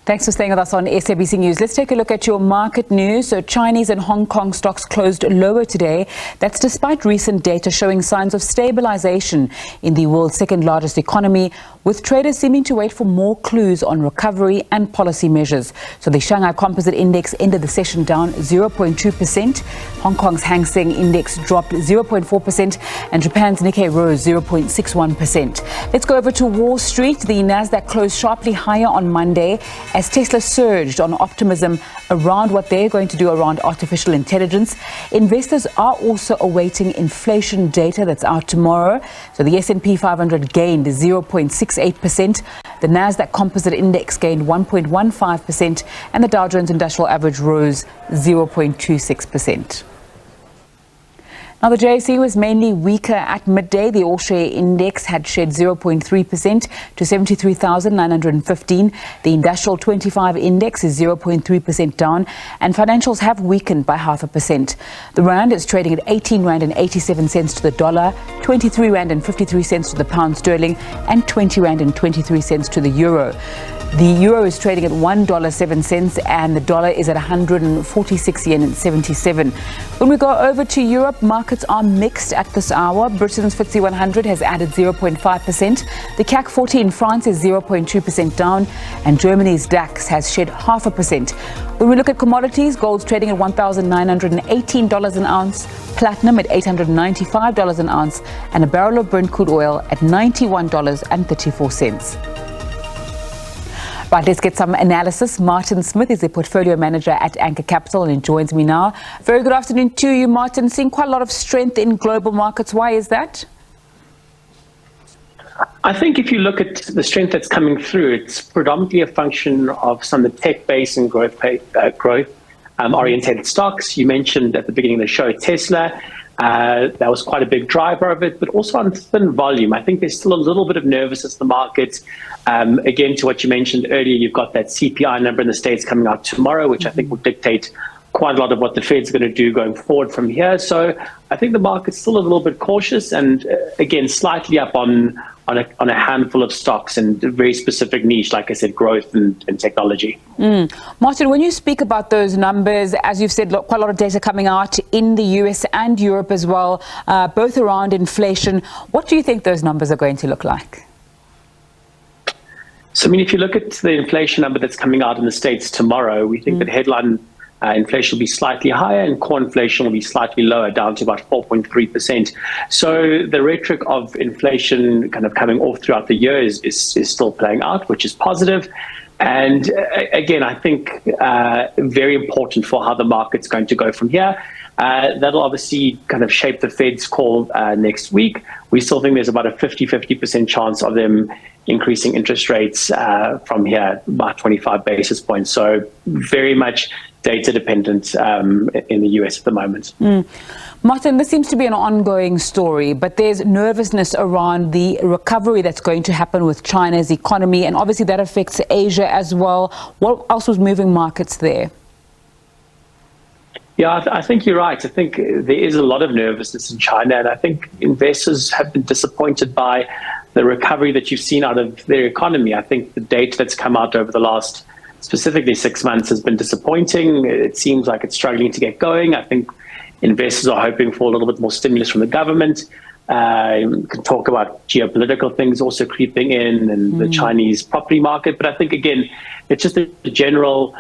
Thanks for staying with us on SABC News. Let's take a look at your market news. So Chinese and Hong Kong stocks closed lower today. That's despite recent data showing signs of stabilization in the world's second largest economy, with traders seeming to wait for more clues on recovery and policy measures. So the Shanghai Composite Index ended the session down 0.2%. Hong Kong's Hang Seng Index dropped 0.4%, and Japan's Nikkei rose 0.61%. Let's go over to Wall Street. The Nasdaq closed sharply higher on Monday as Tesla surged on optimism around what they're going to do around artificial intelligence. Investors are also awaiting inflation data that's out tomorrow. So the S&P 500 gained 0.68%. The Nasdaq Composite Index gained 1.15%, and the Dow Jones Industrial Average rose 0.26%. Now, the JSE was mainly weaker at midday. The all-share index had shed 0.3% to 73,915. The industrial 25 index is 0.3% down, and financials have weakened by 0.5%. The rand is trading at 18 rand and 87 cents to the dollar, 23 rand and 53 cents to the pound sterling, and 20 rand and 23 cents to the euro. The euro is trading at $1.07, and the dollar is at 146 yen and 77. When we go over to Europe, markets are mixed at this hour. Britain's FTSE 100 has added 0.5%. The CAC 40 in France is 0.2% down, and Germany's DAX has shed 0.5%. When we look at commodities, gold's trading at $1,918 an ounce, platinum at $895 an ounce, and a barrel of Brent crude oil at $91.34. Right, let's get some analysis. Martin Smith is the portfolio manager at Anchor Capital and he joins me now. Very good afternoon to you, Martin. Seeing quite a lot of strength in global markets. Why is that? I think if you look at the strength that's coming through, it's predominantly a function of some of the tech-based and growth-oriented stocks. You mentioned at the beginning of the show Tesla. That was quite a big driver of it, but also on thin volume. I think there's still a little bit of nervousness in the market. Again, to what you mentioned earlier, you've got that CPI number in the States coming out tomorrow, which I think will dictate quite a lot of what the Fed's going to do going forward from here. So I think the market's still a little bit cautious and, again, slightly up on a handful of stocks and a very specific niche, like I said, growth and technology. Martin, when you speak about those numbers, as you've said, quite a lot of data coming out in the US and Europe as well, both around inflation. What do you think those numbers are going to look like? So, I mean, if you look at the inflation number that's coming out in the States tomorrow, we think that headline inflation will be slightly higher and core inflation will be slightly lower, down to about 4.3%. So the rhetoric of inflation kind of coming off throughout the year is still playing out, which is positive. And again, I think very important for how the market's going to go from here. That'll obviously kind of shape the Fed's call next week. We still think there's about a 50% chance of them increasing interest rates from here, about 25 basis points. So very much data dependent in the US at the moment. Martin, this seems to be an ongoing story, but there's nervousness around the recovery that's going to happen with China's economy, and obviously that affects Asia as well. What else was moving markets there? Yeah, I think you're right. I think there is a lot of nervousness in China, and I think investors have been disappointed by the recovery that you've seen out of their economy. I think the data that's come out over the last specifically 6 months has been disappointing. It seems like it's struggling to get going. I think investors are hoping for a little bit more stimulus from the government. You can talk about geopolitical things also creeping in and the Chinese property market. But I think, again, it's just a general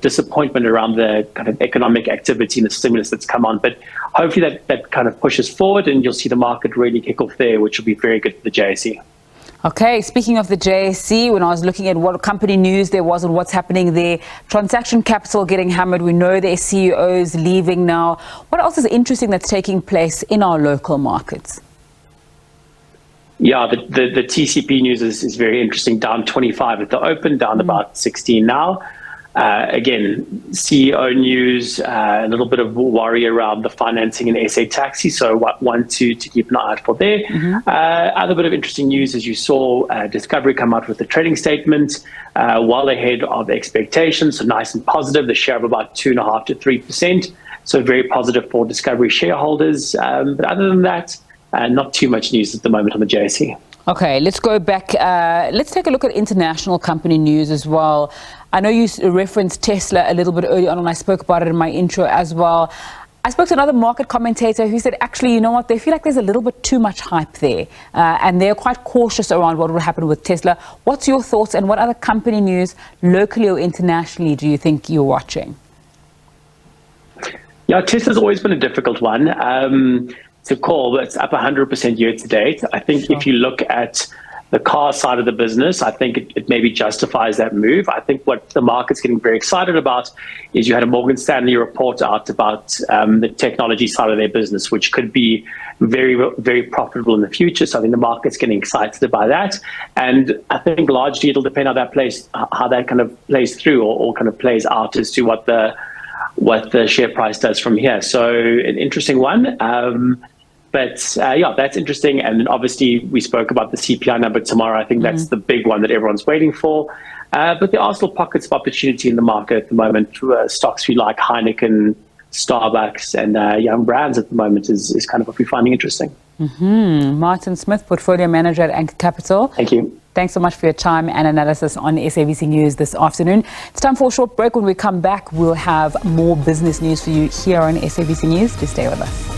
disappointment around the kind of economic activity and the stimulus that's come on. But hopefully that kind of pushes forward and you'll see the market really kick off there, which will be very good for the JSE. Okay, speaking of the JSE, when I was looking at what company news there was and what's happening there, Transaction Capital getting hammered. We know their CEOs leaving now. What else is interesting that's taking place in our local markets? Yeah, the TCP news is very interesting, down 25 at the open, down about 16 now. Again, CEO news, a little bit of worry around the financing in SA Taxi, so one to keep an eye out for there. Other bit of interesting news, as you saw Discovery come out with a trading statement well ahead of expectations, so nice and positive, the share of about 2.5% to 3%, so very positive for Discovery shareholders. But other than that, not too much news at the moment on the JSE. Okay, let's go back. Let's take a look at international company news as well. I know you referenced Tesla a little bit earlier on, and I spoke about it in my intro as well. I spoke to another market commentator who said, actually, you know what, they feel like there's a little bit too much hype there, and they're quite cautious around what will happen with Tesla. What's your thoughts, and what other company news, locally or internationally, do you think you're watching? Yeah, Tesla's always been a difficult one to call, but it's up 100% year to date. I think if you look at the car side of the business, I think it maybe justifies that move. I think what the market's getting very excited about is you had a Morgan Stanley report out about the technology side of their business, which could be very, very profitable in the future. So I think the market's getting excited by that. And I think largely it'll depend how that kind of plays through or kind of plays out as to what the share price does from here. So an interesting one. But yeah, that's interesting. And obviously, we spoke about the CPI number tomorrow. I think that's the big one that everyone's waiting for. But there are still pockets of opportunity in the market at the moment. Stocks we like, Heineken, Starbucks, and young brands at the moment is kind of what we're finding interesting. Martin Smith, Portfolio Manager at Anchor Capital. Thank you. Thanks so much for your time and analysis on SABC News this afternoon. It's time for a short break. When we come back, we'll have more business news for you here on SABC News. Do stay with us.